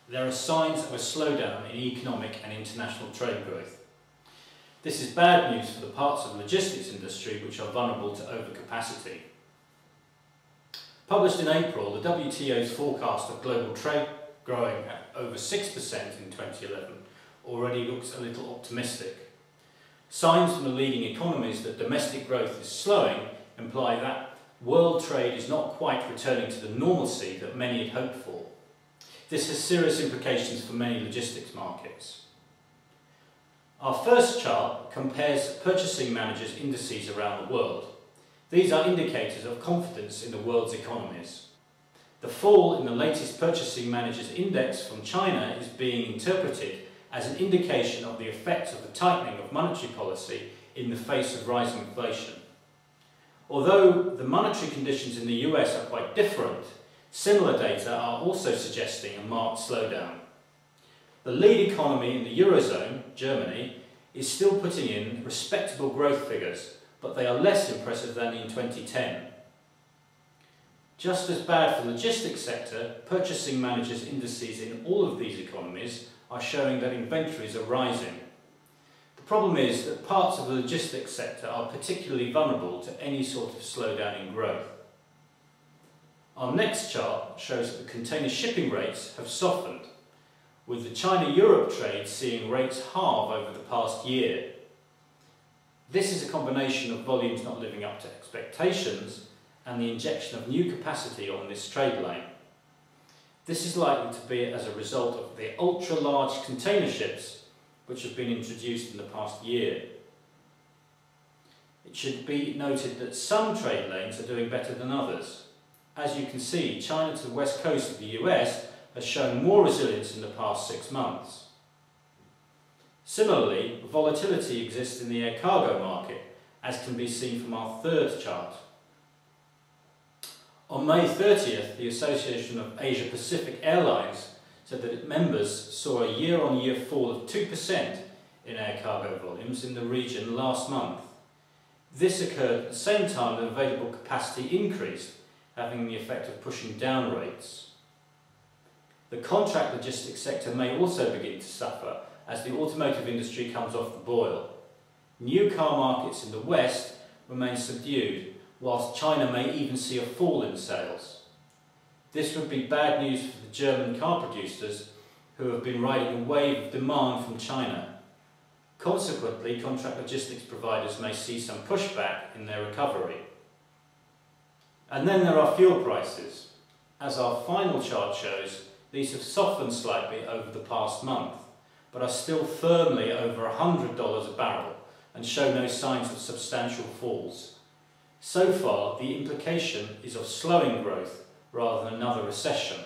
there are signs of a slowdown in economic and international trade growth. This is bad news for the parts of the logistics industry which are vulnerable to overcapacity. Published in April, the WTO's forecast of global trade growing at over 6% in 2011 already looks a little optimistic. Signs from the leading economies that domestic growth is slowing imply that world trade is not quite returning to the normalcy that many had hoped for. This has serious implications for many logistics markets. Our first chart compares purchasing managers' indices around the world. These are indicators of confidence in the world's economies. The fall in the latest Purchasing Managers' Index from China is being interpreted as an indication of the effects of the tightening of monetary policy in the face of rising inflation. Although the monetary conditions in the US are quite different, similar data are also suggesting a marked slowdown. The lead economy in the Eurozone, Germany, is still putting in respectable growth figures, but they are less impressive than in 2010. Just as bad for the logistics sector, purchasing managers' indices in all of these economies are showing that inventories are rising. The problem is that parts of the logistics sector are particularly vulnerable to any sort of slowdown in growth. Our next chart shows that the container shipping rates have softened, with the China-Europe trade seeing rates halve over the past year. This is a combination of volumes not living up to expectations and the injection of new capacity on this trade lane. This is likely to be as a result of the ultra-large container ships which have been introduced in the past year. It should be noted that some trade lanes are doing better than others. As you can see, China to the west coast of the US has shown more resilience in the past 6 months. Similarly, volatility exists in the air cargo market, as can be seen from our third chart. On May 30th, the Association of Asia-Pacific Airlines said that its members saw a year-on-year fall of 2% in air cargo volumes in the region last month. This occurred at the same time that available capacity increased, having the effect of pushing down rates. The contract logistics sector may also begin to suffer as the automotive industry comes off the boil. New car markets in the West remain subdued, whilst China may even see a fall in sales. This would be bad news for the German car producers who have been riding a wave of demand from China. Consequently, contract logistics providers may see some pushback in their recovery. And then there are fuel prices. As our final chart shows, these have softened slightly over the past month, but are still firmly over $100 a barrel and show no signs of substantial falls. So far, the implication is of slowing growth rather than another recession.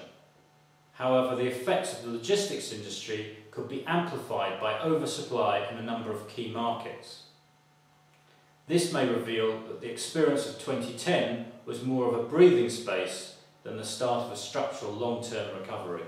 However, the effects of the logistics industry could be amplified by oversupply in a number of key markets. This may reveal that the experience of 2010 was more of a breathing space than the start of a structural long-term recovery.